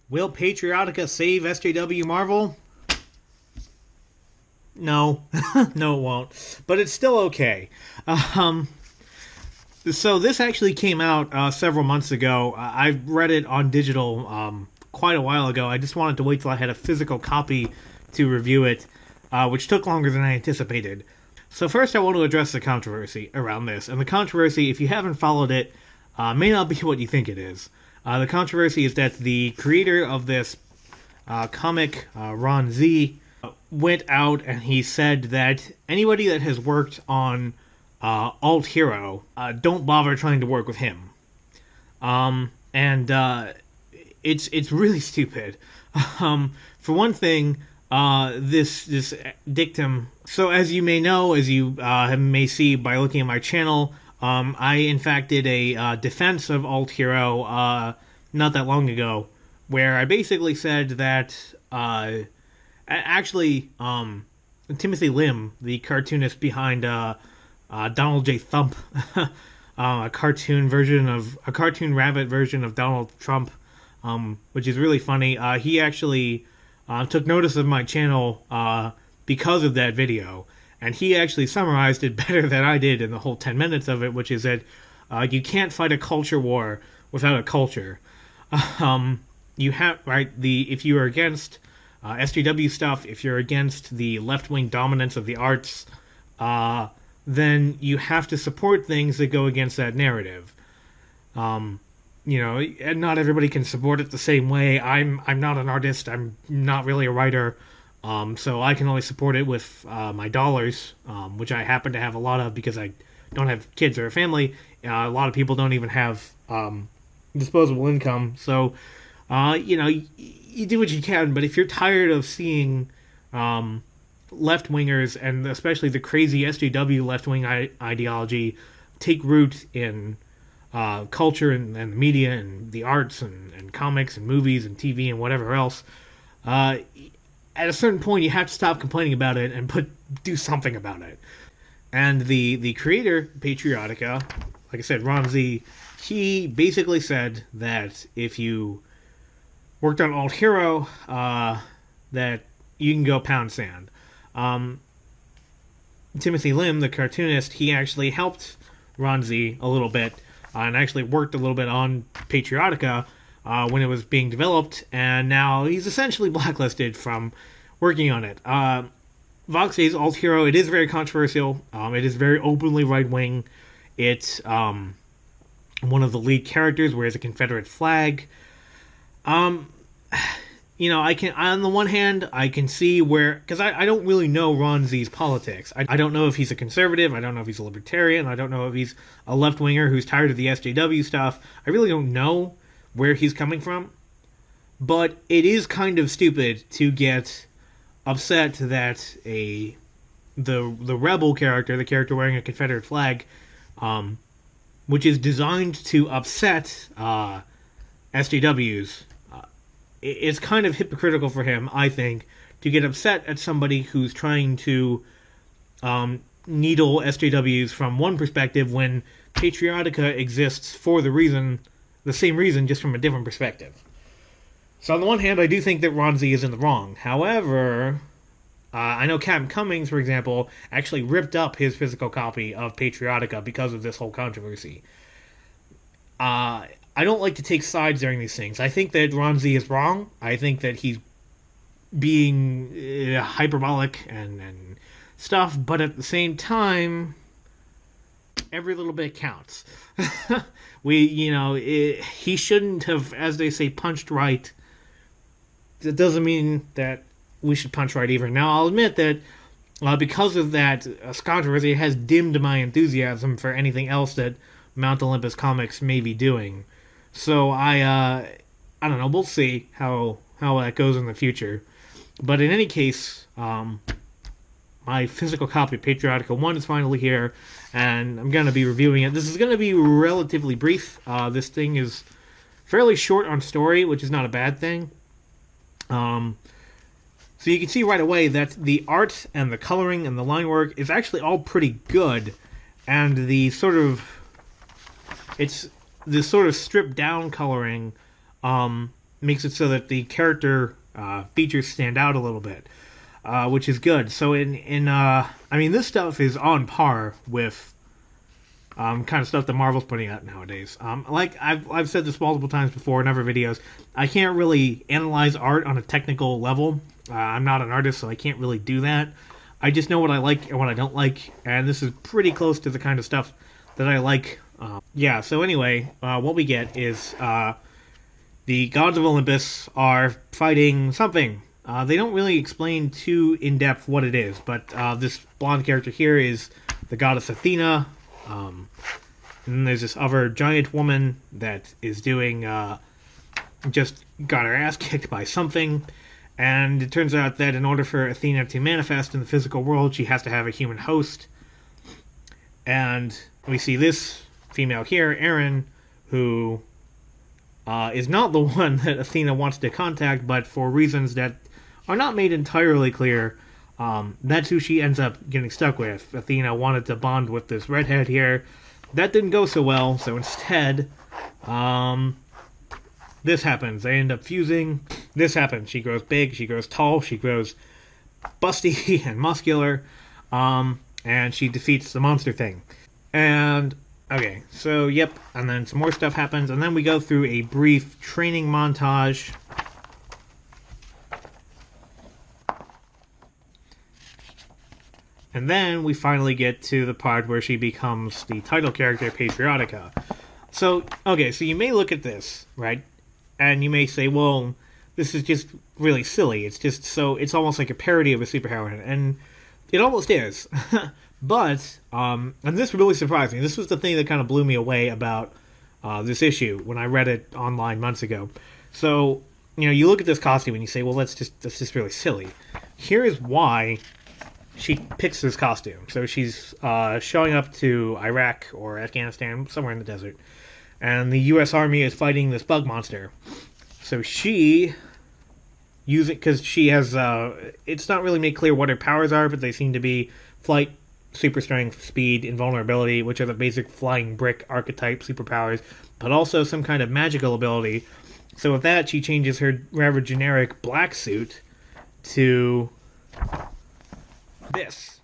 Will Patriotika save SJW Marvel? No. No, it won't. But it's still okay. Um, so this actually came out several months ago. I read it on digital quite a while ago. I just wanted to wait till I had a physical copy to review it, which took longer than I anticipated. So first I want to address the controversy around this. And the controversy, if you haven't followed it, may not be what you think it is. The controversy is that the creator of this comic, Ron Z, went out and he said that anybody that has worked on Alt Hero, don't bother trying to work with him. And it's really stupid. For one thing, this dictum. So as you may know, as you may see by looking at my channel, I in fact did a defense of Alt Hero not that long ago, where I basically said that actually Timothy Lim, the cartoonist behind Donald J. Thump, a cartoon rabbit version of Donald Trump, which is really funny. He actually took notice of my channel because of that video, and he actually summarized it better than I did in the whole 10 minutes of it, which is that you can't fight a culture war without a culture. You have if you are against SJW stuff, if you're against the left-wing dominance of the arts, then you have to support things that go against that narrative. And not everybody can support it the same way. I'm not an artist. I'm not really a writer. So I can only support it with my dollars, which I happen to have a lot of because I don't have kids or a family. A lot of people don't even have disposable income. So, you do what you can. But if you're tired of seeing left-wingers, and especially the crazy SJW left-wing ideology, take root in culture and the media and the arts and comics and movies and TV and whatever else, at a certain point you have to stop complaining about it and do something about it. And the creator, Patriotika, like I said, Ron Z, he basically said that if you worked on Alt Hero, that you can go pound sand. Timothy Lim, the cartoonist, he actually helped Ron Z a little bit, and actually worked a little bit on Patriotika when it was being developed, and now he's essentially blacklisted from working on it. Vox's Alt Hero, it is very controversial. It is very openly right-wing. It's one of the lead characters wears a Confederate flag. I can, on the one hand, I can see where, because I don't really know Ron Z's politics. I don't know if he's a conservative, I don't know if he's a libertarian, I don't know if he's a left-winger who's tired of the SJW stuff. I really don't know where he's coming from. But it is kind of stupid to get upset that the rebel character, the character wearing a Confederate flag, which is designed to upset SJWs, it's kind of hypocritical for him, I think, to get upset at somebody who's trying to needle SJWs from one perspective when Patriotika exists for the same reason, just from a different perspective. So on the one hand, I do think that Ron Z is in the wrong. However, I know Captain Cummings, for example, actually ripped up his physical copy of Patriotika because of this whole controversy. I don't like to take sides during these things. I think that Ron Z is wrong. I think that he's being hyperbolic and stuff, but at the same time, every little bit counts. He shouldn't have, as they say, punched right. That doesn't mean that we should punch right either. Now, I'll admit that because of that controversy, it has dimmed my enthusiasm for anything else that Mount Olympus Comics may be doing. So I don't know. We'll see how that goes in the future. But in any case, my physical copy of Patriotika 1 is finally here, and I'm going to be reviewing it. This is going to be relatively brief. This thing is fairly short on story, which is not a bad thing. So you can see right away that the art and the coloring and the line work is actually all pretty good, and it's this sort of stripped down coloring makes it so that the character features stand out a little bit, which is good. So I mean, this stuff is on par with kind of stuff that Marvel's putting out nowadays. Like I've said this multiple times before in other videos, I can't really analyze art on a technical level. I'm not an artist, so I can't really do that. I just know what I like and what I don't like, and this is pretty close to the kind of stuff that I like. Yeah, so anyway, what we get is the gods of Olympus are fighting something. They don't really explain too in-depth what it is, but this blonde character here is the goddess Athena. And then there's this other giant woman that is doing, just got her ass kicked by something. And it turns out that in order for Athena to manifest in the physical world, she has to have a human host. And we see this female here, Erin, who is not the one that Athena wants to contact, but for reasons that are not made entirely clear, that's who she ends up getting stuck with. Athena wanted to bond with this redhead here. That didn't go so well, so instead, this happens. They end up fusing. This happens. She grows big, she grows tall, she grows busty and muscular, and she defeats the monster thing. And, okay, so, yep, and then some more stuff happens, and then we go through a brief training montage. And then we finally get to the part where she becomes the title character, Patriotika. So, okay, so you may look at this, right? And you may say, well, this is just really silly. It's just so, it's almost like a parody of a superheroine. And it almost is. But, and this really surprised me. This was the thing that kind of blew me away about this issue when I read it online months ago. So, you know, you look at this costume and you say, well, that's just really silly. Here is why she picks this costume. So she's showing up to Iraq or Afghanistan, somewhere in the desert, and the U.S. Army is fighting this bug monster. So she uses, because she has, it's not really made clear what her powers are, but they seem to be flight, super strength, speed, invulnerability, which are the basic flying brick archetype superpowers, but also some kind of magical ability. So with that, she changes her rather generic black suit to this,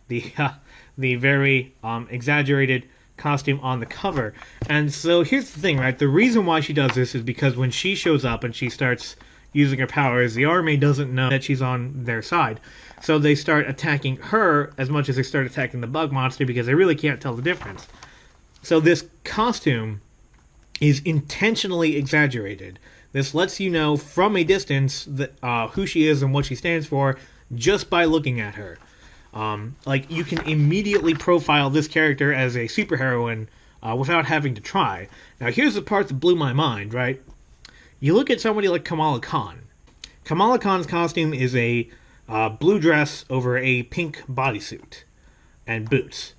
the very exaggerated costume on the cover. And so here's the thing, right? The reason why she does this is because when she shows up and she starts using her powers, the army doesn't know that she's on their side. So they start attacking her as much as they start attacking the bug monster because they really can't tell the difference. So this costume is intentionally exaggerated. This lets you know from a distance that who she is and what she stands for just by looking at her. Like, you can immediately profile this character as a superheroine without having to try. Now, here's the part that blew my mind, right? You look at somebody like Kamala Khan. Kamala Khan's costume is a blue dress over a pink bodysuit and boots.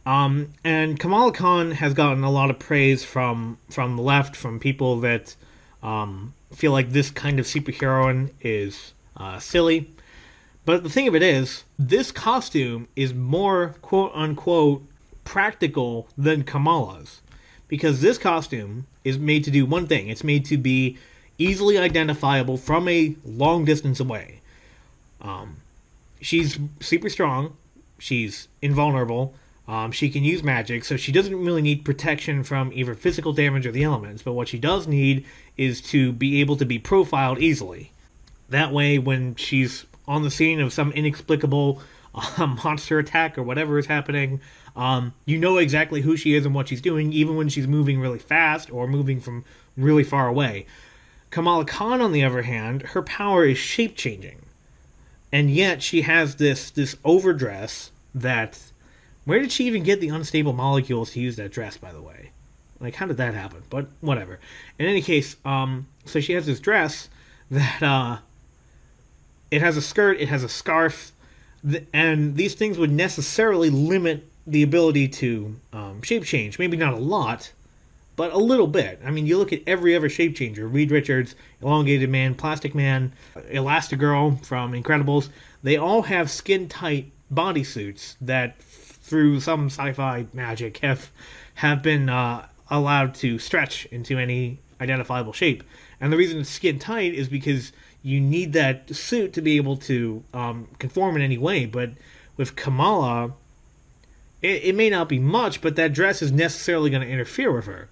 And Kamala Khan has gotten a lot of praise from the left, from people that feel like this kind of superheroine is silly. But the thing of it is, this costume is more quote-unquote practical than Kamala's. Because this costume is made to do one thing. It's made to be easily identifiable from a long distance away. She's super strong. She's invulnerable. She can use magic, so she doesn't really need protection from either physical damage or the elements. But what she does need is to be able to be profiled easily. That way, when she's on the scene of some inexplicable monster attack or whatever is happening, you know exactly who she is and what she's doing, even when she's moving really fast or moving from really far away. Kamala Khan, on the other hand, her power is shape-changing. And yet she has this overdress that... Where did she even get the unstable molecules to use that dress, by the way? Like, how did that happen? But whatever. In any case, so she has this dress that... It has a skirt, it has a scarf, and these things would necessarily limit the ability to shape change. Maybe not a lot, but a little bit. I mean, you look at every other shape changer. Reed Richards, Elongated Man, Plastic Man, Elastigirl from Incredibles. They all have skin-tight bodysuits that, through some sci-fi magic, have been allowed to stretch into any identifiable shape. And the reason it's skin tight is because you need that suit to be able to conform in any way. But with Kamala, it may not be much, but that dress is necessarily going to interfere with her.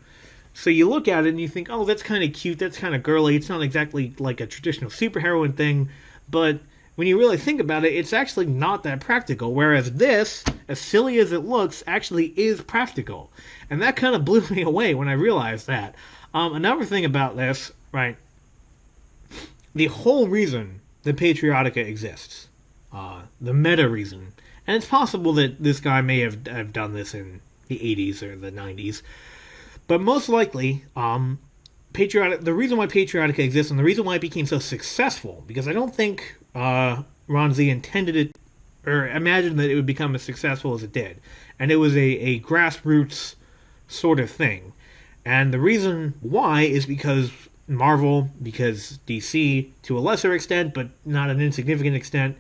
So you look at it and you think, oh, that's kind of cute, that's kind of girly. It's not exactly like a traditional superheroine thing, but when you really think about it, it's actually not that practical. Whereas this, as silly as it looks, actually is practical. And that kind of blew me away when I realized that. Another thing about this, right, the whole reason that Patriotika exists, the meta reason, and it's possible that this guy may have done this in the 80s or the 90s, but most likely, the reason why Patriotika exists and the reason why it became so successful, because I don't think Ron Z intended it or imagined that it would become as successful as it did. And it was a grassroots sort of thing. And the reason why is because Marvel, because DC, to a lesser extent, but not an insignificant extent,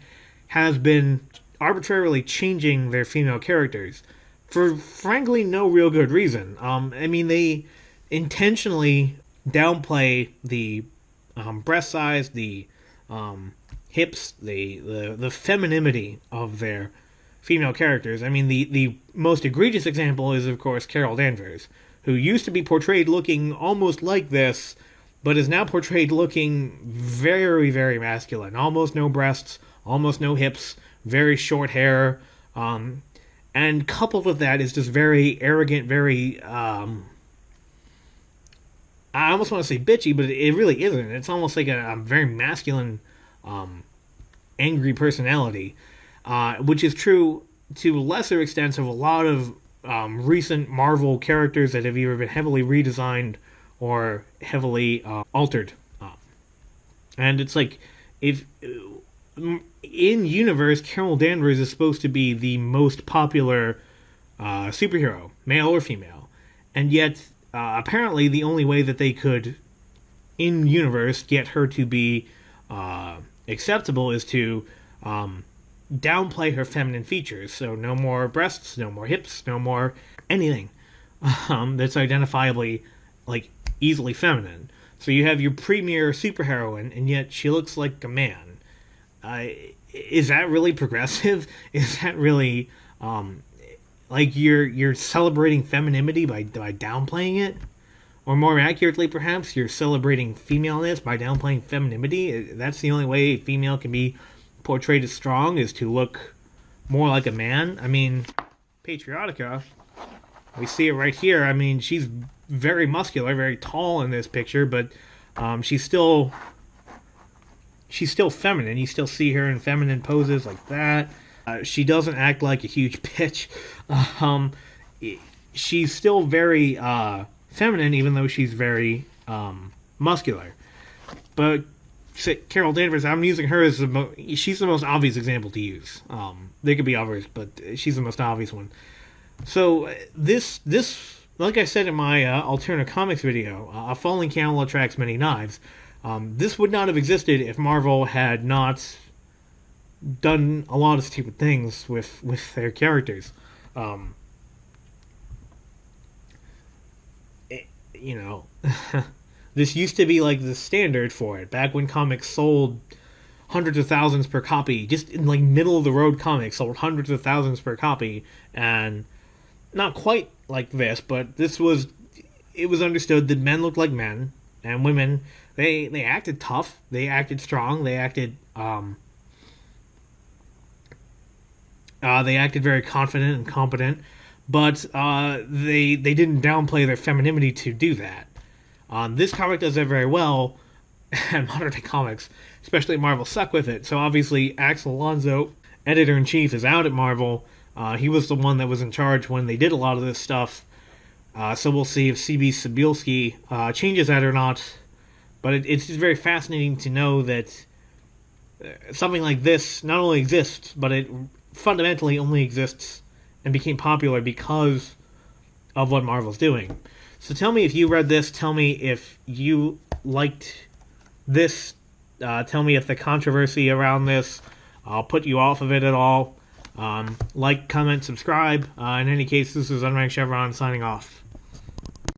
has been arbitrarily changing their female characters for, frankly, no real good reason. I mean, they intentionally downplay the breast size, the hips, the femininity of their female characters. I mean, the most egregious example is, of course, Carol Danvers, who used to be portrayed looking almost like this, but is now portrayed looking very, very masculine. Almost no breasts, almost no hips, very short hair, and coupled with that is just very arrogant, very, I almost want to say bitchy, but it really isn't. It's almost like a very masculine, angry personality, which is true to lesser extents of a lot of recent Marvel characters that have either been heavily redesigned or heavily altered. And it's like, if in universe, Carol Danvers is supposed to be the most popular superhero, male or female, and yet apparently the only way that they could, in universe, get her to be acceptable is to downplay her feminine features. So no more breasts, no more hips, no more anything that's identifiably like easily feminine. So you have your premier superheroine, and yet she looks like a man. Is that really progressive? Is that really like you're celebrating femininity by downplaying it? Or more accurately, perhaps, you're celebrating femaleness by downplaying femininity? That's the only way a female can be portrayed as strong, is to look more like a man? I mean, Patriotika, we see it right here. I mean, she's very muscular, very tall in this picture, but she's still feminine. You still see her in feminine poses like that. She doesn't act like a huge bitch. She's still very feminine, even though she's very muscular. But Carol Danvers, I'm using her as she's the most obvious example to use. There could be others, but she's the most obvious one. So this, like I said in my alternate comics video, a falling camel attracts many knives. This would not have existed if Marvel had not done a lot of stupid things with their characters. This used to be like the standard for it. Back when comics sold hundreds of thousands per copy, just in like middle of the road comics sold hundreds of thousands per copy, and not quite like this, but it was understood that men looked like men, and women, they acted tough, they acted strong, they acted very confident and competent, but they didn't downplay their femininity to do that. This comic does that very well, and modern day comics, especially Marvel, suck with it. So obviously Axel Alonso, editor-in-chief, is out at Marvel. He was the one that was in charge when they did a lot of this stuff. So we'll see if C.B. Cebulski changes that or not. But it's just very fascinating to know that something like this not only exists, but it fundamentally only exists and became popular because of what Marvel's doing. So tell me if you read this. Tell me if you liked this. Tell me if the controversy around this put you off of it at all. Like, comment, subscribe. In any case, this is Unranked Chevron signing off.